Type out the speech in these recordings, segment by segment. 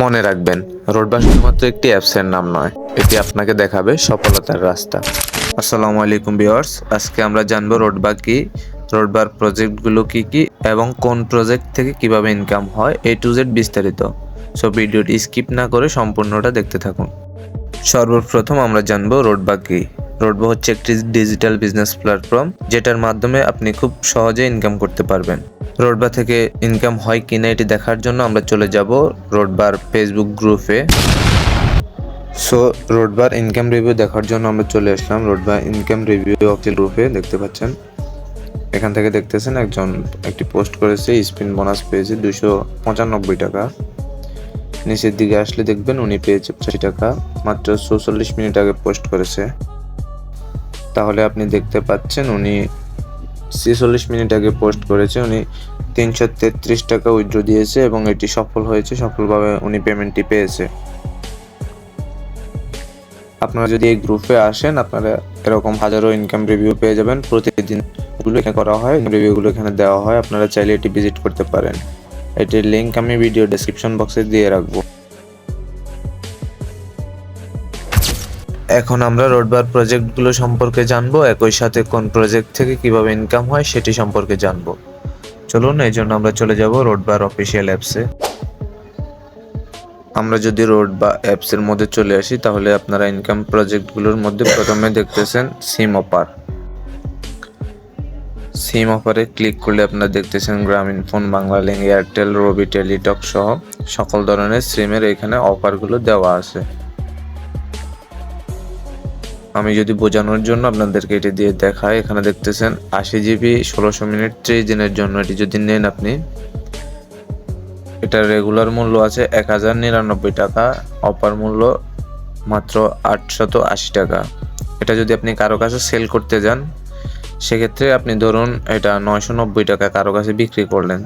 মনে রাখবেন, রোডবার শুধুমাত্র একটি অ্যাপসের নাম নয়, এটি আপনাকে দেখাবে সফলতার রাস্তা। আসসালামু আলাইকুম ভিউয়ার্স, আজকে আমরা জানবো রোডবার কি, রোডবার প্রজেক্টগুলো কি কি এবং কোন প্রজেক্ট থেকে কিভাবে ইনকাম হয়, A to Z বিস্তারিত। সো ভিডিওটি স্কিপ না করে সম্পূর্ণটা দেখতে থাকুন। সর্বপ্রথম আমরা জানবো রোডবার কি। রোডবার হচ্ছে একটি ডিজিটাল বিজনেস প্ল্যাটফর্ম, যেটার মাধ্যমে আপনি খুব সহজে ইনকাম করতে পারবেন। রোডবার থেকে ইনকাম হয় কিনা এটি দেখার জন্য আমরা চলে যাব রোডবার ফেসবুক গ্রুপে। সো রোডবার ইনকাম রিভিউ দেখার জন্য আমরা চলে আসলাম রোডবার ইনকাম রিভিউ অফিসিয়াল গ্রুপে। দেখতে পাচ্ছেন, এখান থেকে দেখতেছেন একটি পোস্ট করেছে, স্পিন বোনাস পেয়েছে 295 টাকা। নিচের দিকে আসলে দেখবেন উনি পেয়েছে 85 টাকা, মাত্র 46 মিনিট আগে পোস্ট করেছে। তাহলে আপনি দেখতে পাচ্ছেন উনি 46 মিনিট আগে পোস্ট করেছে, উনি 333 টাকা উইথড্র দিয়েছে এবং এটি সফল হয়েছে, সফলভাবে উনি পেমেন্টটি পেয়েছে। আপনারা যদি এই গ্রুপে আসেন, আপনারা এরকম হাজারো ইনকাম রিভিউ পেয়ে যাবেন। প্রতিদিন এগুলো এখানে করা হয়, রিভিউগুলো এখানে দেওয়া হয়, আপনারা চাইলে এটি ভিজিট করতে পারেন। এটির লিঙ্ক আমি ভিডিও ডেসক্রিপশন বক্সে দিয়ে রাখবো। এখন আমরা রোডবার প্রজেক্টগুলো সম্পর্কে জানবো, একই সাথে কোন প্রজেক্ট থেকে কিভাবে ইনকাম হয় সেটি সম্পর্কে জানবো। চলুন, এই জন্য আমরা চলে যাব রোডবার অফিসিয়াল অ্যাপসে। আমরা যদি রোডবার অ্যাপসের মধ্যে চলে আসি, তাহলে আপনারা ইনকাম প্রজেক্টগুলোর মধ্যে প্রথমে দেখতেছেন সিম অফার। সিম অফারে ক্লিক করলে আপনারা দেখতেছেন গ্রামীণফোন, বাংলালিংক, এয়ারটেল, রবি, টেলিটক সহ সকল ধরনের সিমের এখানে অফারগুলো দেওয়া আছে। আমি যদি বোঝানোর জন্য আপনাদেরকে এটি দিয়ে দেখাই, এখানে দেখতেছেন 80 জিবি 1600 মিনিট 30 দিনের জন্য। এটি যদি নেন আপনি, এটার রেগুলার মূল্য আছে 1099 টাকা, অফার মূল্য মাত্র 880 টাকা। এটা যদি আপনি কারো কাছে সেল করতে যান, সেক্ষেত্রে আপনি ধরুন এটা 990 টাকা কারো কাছে বিক্রি করলেন।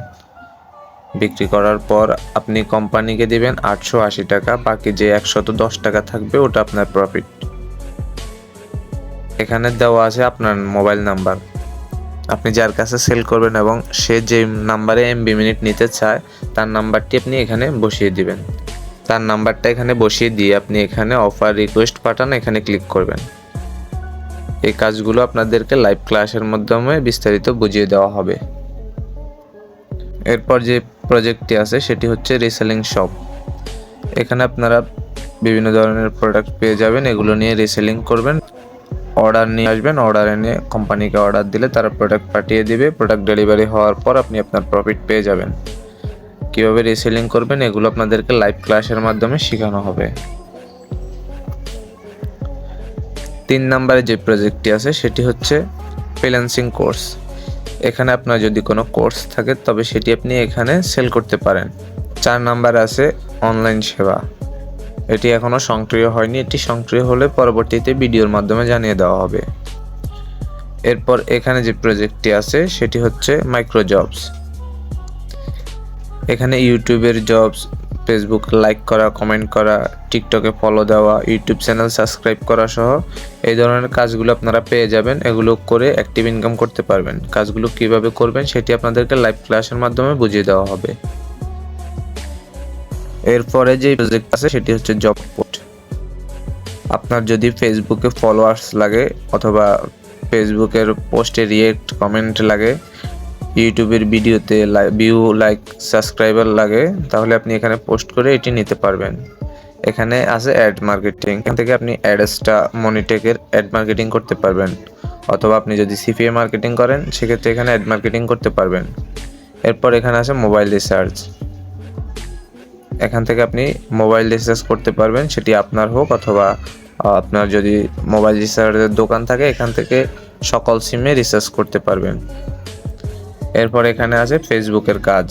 বিক্রি করার পর আপনি কোম্পানিকে দিবেন 880 টাকা, বাকি যে 110 টাকা থাকবে ওটা আপনার প্রফিট। এখানে দেওয়া আছে আপনার মোবাইল নাম্বার, আপনি যার কাছে সেল করবেন এবং সে যে নাম্বারে এমবি মিনিট নিতে চায় তার নাম্বারটি আপনি এখানে বসিয়ে দিবেন। তার নাম্বারটা এখানে বসিয়ে দিয়ে আপনি এখানে অফার রিকোয়েস্ট পাঠান, এখানে ক্লিক করবেন। এই কাজগুলো আপনাদেরকে লাইভ ক্লাসের মাধ্যমে বিস্তারিত বুঝিয়ে দেওয়া হবে। এরপর যে প্রজেক্টটি আছে সেটি হচ্ছে রিসেলিং শপ। এখানে আপনারা বিভিন্ন ধরনের প্রোডাক্ট পেয়ে যাবেন, এগুলো নিয়ে রিসেলিং করবেন। অর্ডার নিয়ে আসবেন, অর্ডার এনে কোম্পানিকে অর্ডার দিলে তারা প্রোডাক্ট পাঠিয়ে দিবে। প্রোডাক্ট ডেলিভারি হওয়ার পর আপনি আপনার প্রফিট পেয়ে যাবেন। কীভাবে রিসেলিং করবেন এগুলো আপনাদেরকে লাইভ ক্লাসের মাধ্যমে শেখানো হবে। 3 নম্বরে যে প্রজেক্টটি আছে সেটি হচ্ছে ফ্রিল্যান্সিং কোর্স। এখানে আপনার যদি কোনো কোর্স থাকে তবে সেটি আপনি এখানে সেল করতে পারেন। 4 নম্বরে আছে অনলাইন সেবা। এটি এখনও সক্রিয় হয়নি, এটি সক্রিয় হলে পরবর্তীতে ভিডিওর মাধ্যমে জানিয়ে দেওয়া হবে। এরপর এখানে যে প্রজেক্টটি আছে সেটি হচ্ছে মাইক্রো জবস। এখানে ইউটিউবের জবস, ফেসবুক লাইক করা, কমেন্ট করা, টিকটকে ফলো দেওয়া, ইউটিউব চ্যানেল সাবস্ক্রাইব করা সহ এই ধরনের কাজগুলো আপনারা পেয়ে যাবেন। এগুলো করে অ্যাক্টিভ ইনকাম করতে পারবেন। কাজগুলো কিভাবে করবেন সেটি আপনাদেরকে লাইভ ক্লাসের মাধ্যমে বুঝিয়ে দেওয়া হবে। এরপরে যে প্রজেক্ট আছে সেটি হচ্ছে জব পোস্ট। আপনার যদি ফেসবুকে ফলোয়ার্স লাগে অথবা ফেসবুকের পোস্টে রিয়েক্ট কমেন্ট লাগে, ইউটিউবের ভিডিওতে ভিউ, লাইক, সাবস্ক্রাইবার লাগে, তাহলে আপনি এখানে পোস্ট করে এটি নিতে পারবেন। এখানে আছে অ্যাড মার্কেটিং, এখান থেকে আপনি অ্যাডসটা মনিটেকের অ্যাড মার্কেটিং করতে পারবেন, অথবা আপনি যদি সিপিএ মার্কেটিং করেন সেক্ষেত্রে এখানে অ্যাড মার্কেটিং করতে পারবেন। এরপর এখানে আছে মোবাইল রিচার্জ। এখান থেকে আপনি মোবাইল রিচার্জ করতে পারবেন, সেটি আপনার হোক অথবা আপনার যদি মোবাইল রিচার্জের দোকান থাকে এখান থেকে সকল সিমে রিচার্জ করতে পারবেন। এরপর এখানে আছে ফেসবুকের কাজ।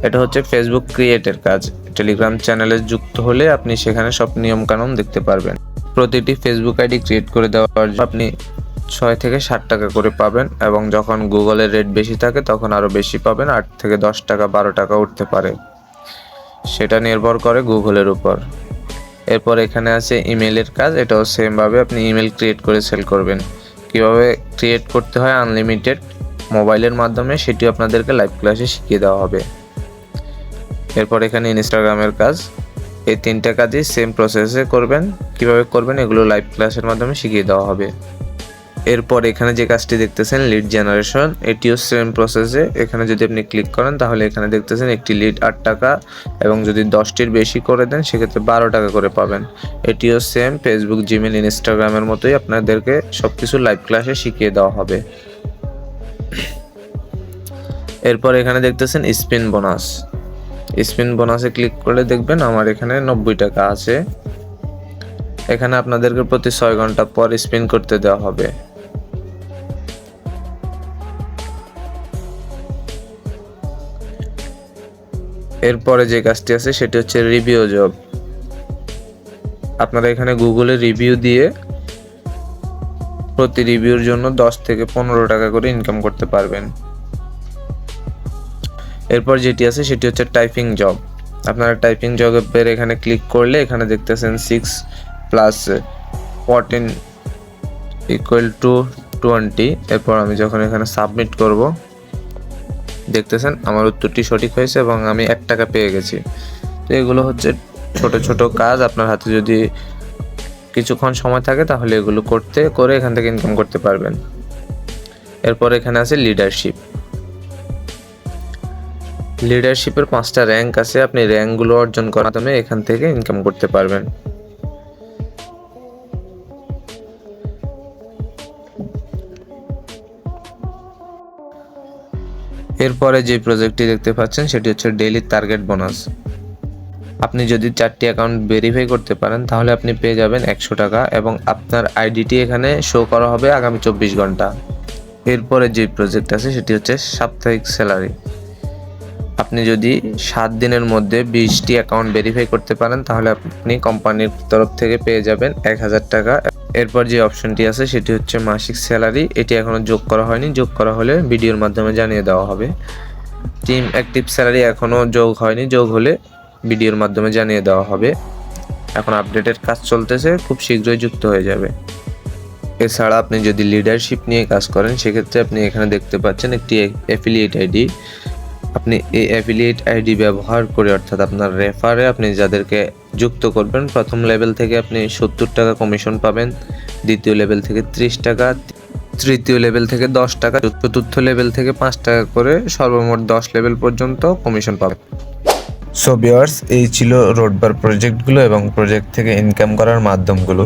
এটা হচ্ছে ফেসবুক ক্রিয়েটের কাজ। টেলিগ্রাম চ্যানেলে যুক্ত হলে আপনি সেখানে সব নিয়মকানুন দেখতে পারবেন। প্রতিটি ফেসবুক আইডি ক্রিয়েট করে দেওয়ার জন্য আপনি 6 থেকে 7 টাকা করে পাবেন, এবং যখন গুগলের রেট বেশি থাকে তখন আরও বেশি পাবেন, 8 থেকে 10 টাকা 12 টাকা উঠতে পারে, সেটা নির্ভর করে গুগলের উপর। এরপর এখানে আছে ইমেলের কাজ। এটাও সেমভাবে আপনি ইমেল ক্রিয়েট করে সেল করবেন। কিভাবে ক্রিয়েট করতে হয় আনলিমিটেড মোবাইলের মাধ্যমে সেটিও আপনাদেরকে লাইভ ক্লাসে শিখিয়ে দেওয়া হবে। এরপর এখানে ইনস্টাগ্রামের কাজ। এই 3টা কাজই সেম প্রসেসে করবেন। কিভাবে করবেন এগুলো লাইভ ক্লাসের মাধ্যমে শিখিয়ে দেওয়া হবে। এরপর এখানে যে কাজটি দেখতেছেন লিড জেনারেশন, এটিও সেম প্রসেসে। এখানে যদি আপনি ক্লিক করেন তাহলে এখানে দেখতেছেন একটি লিড 8 টাকা, এবং যদি 10টির বেশি করে দেন সেক্ষেত্রে 12 টাকা করে পাবেন। এটিও সেম ফেসবুক, জিমেল, ইনস্টাগ্রামের মতোই আপনাদেরকে সবকিছু লাইভ ক্লাসে শিখিয়ে দেওয়া হবে। এরপর এখানে দেখতেছেন স্পিন বোনাস। স্পিন বোনাসে ক্লিক করলে দেখবেন আমার এখানে 90 টাকা আছে। এখানে আপনাদেরকে প্রতি 6 ঘন্টা পর স্পিন করতে দেওয়া হবে। এরপরে যে কাজটি আছে সেটি হচ্ছে রিভিউ জব। আপনারা এখানে গুগলে রিভিউ দিয়ে প্রতি রিভিউর জন্য 10 থেকে 15 টাকা করে ইনকাম করতে পারবেন। এরপর যেটি আছে সেটি হচ্ছে টাইপিং জব। আপনারা টাইপিং জবের এখানে ক্লিক করলে এখানে দেখতেছেন 6 + 14 = 20। এরপর আমি যখন এখানে সাবমিট করব দেখতেছেন আমার উত্তরটি সঠিক হয়েছে এবং আমি 1 টাকা পেয়ে গেছি। তো এগুলো হচ্ছে ছোট ছোট কাজ। আপনার হাতে যদি কিছুক্ষণ সময় থাকে তাহলে এগুলো করে এখান থেকে ইনকাম করতে পারবেন। এরপর এখানে আছে লিডারশিপ। লিডারশিপের 5টা র্যাঙ্ক আছে। আপনি র্যাঙ্কগুলো অর্জন করার মাধ্যমে এখান থেকে ইনকাম করতে পারবেন। এরপরে যে প্রজেক্টটি দেখতে পাচ্ছেন সেটি হচ্ছে ডেইলি টার্গেট বোনাস। আপনি যদি 4টি অ্যাকাউন্ট ভেরিফাই করতে পারেন তাহলে আপনি পেয়ে যাবেন 100 টাকা, এবং আপনার আইডিটি এখানে শো করা হবে আগামী 24 ঘন্টা। এরপরে যে প্রজেক্ট আছে সেটি হচ্ছে সাপ্তাহিক স্যালারি। আপনি যদি 7 দিনের মধ্যে 20টি অ্যাকাউন্ট ভেরিফাই করতে পারেন তাহলে আপনি কোম্পানির তরফ থেকে পেয়ে যাবেন 1000 টাকা। এরপর যে অপশনটি আছে সেটি হচ্ছে মাসিক স্যালারি। এটি এখনও যোগ করা হয়নি, যোগ করা হলে ভিডিওর মাধ্যমে জানিয়ে দেওয়া হবে। টিম অ্যাক্টিভ স্যালারি এখনও যোগ হয়নি, যোগ হলে ভিডিওর মাধ্যমে জানিয়ে দেওয়া হবে। এখন আপডেটের কাজ চলতেছে, খুব শীঘ্রই যুক্ত হয়ে যাবে। এছাড়া আপনি যদি লিডারশিপ নিয়ে কাজ করেন সেক্ষেত্রে আপনি এখানে দেখতে পাচ্ছেন একটি অ্যাফিলিয়েট আইডি। আপনি এই অ্যাফিলিয়েট আইডি ব্যবহার করে, অর্থাৎ আপনার রেফারে আপনি যাদেরকে যুক্ত করবেন, প্রথম লেভেল থেকে আপনি 70 টাকা কমিশন পাবেন, দ্বিতীয় লেভেল থেকে 30 টাকা, তৃতীয় লেভেল থেকে 10 টাকা, চতুর্থ লেভেল থেকে 5 টাকা করে সর্বমোট 10 লেভেল পর্যন্ত কমিশন পাবেন। সো ভিউয়ার্স, এই ছিল রোডবার প্রজেক্টগুলো এবং প্রজেক্ট থেকে ইনকাম করার মাধ্যমগুলো।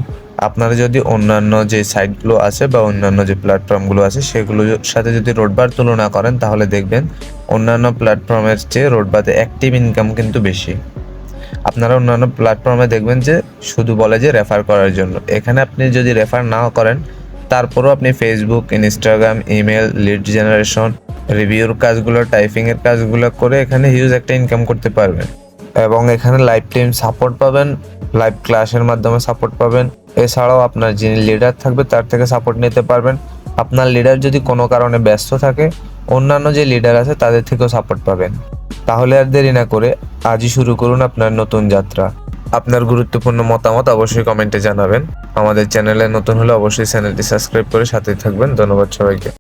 আপনারা যদি অন্যান্য যে সাইটগুলো আছে বা অন্যান্য যে প্ল্যাটফর্মগুলো আছে সেগুলোর সাথে যদি রোডবার তুলনা করেন তাহলে দেখবেন অন্যান্য প্ল্যাটফর্মের চেয়ে রোডবারে অ্যাক্টিভ ইনকাম কিন্তু বেশি। আপনারা অন্যান্য প্ল্যাটফর্মে দেখবেন যে শুধু বলে যে রেফার করার জন্য। এখানে আপনি যদি রেফার নাও করেন তারপরও আপনি Facebook, Instagram, email, lead generation, রিভিউর কাজগুলো, টাইপিংয়ের কাজগুলো করে এখানে হিউজ একটা ইনকাম করতে পারবেন। এবং এখানে লাইভ টাইম সাপোর্ট পাবেন, লাইভ ক্লাসের মাধ্যমে সাপোর্ট পাবেন। এছাড়াও আপনার যিনি লিডার থাকবে তার থেকে সাপোর্ট নিতে পারবেন। আপনার লিডার যদি কোনো কারণে ব্যস্ত থাকে অন্যান্য যে লিডার আছে তাদের থেকেও সাপোর্ট পাবেন। তাহলে আর দেরি না করে আজই শুরু করুন আপনার নতুন যাত্রা। আপনার গুরুত্বপূর্ণ মতামত অবশ্যই কমেন্টে জানাবেন। আমাদের চ্যানেলে নতুন হলে অবশ্যই চ্যানেলটি সাবস্ক্রাইব করে সাথে থাকবেন। ধন্যবাদ সবাইকে।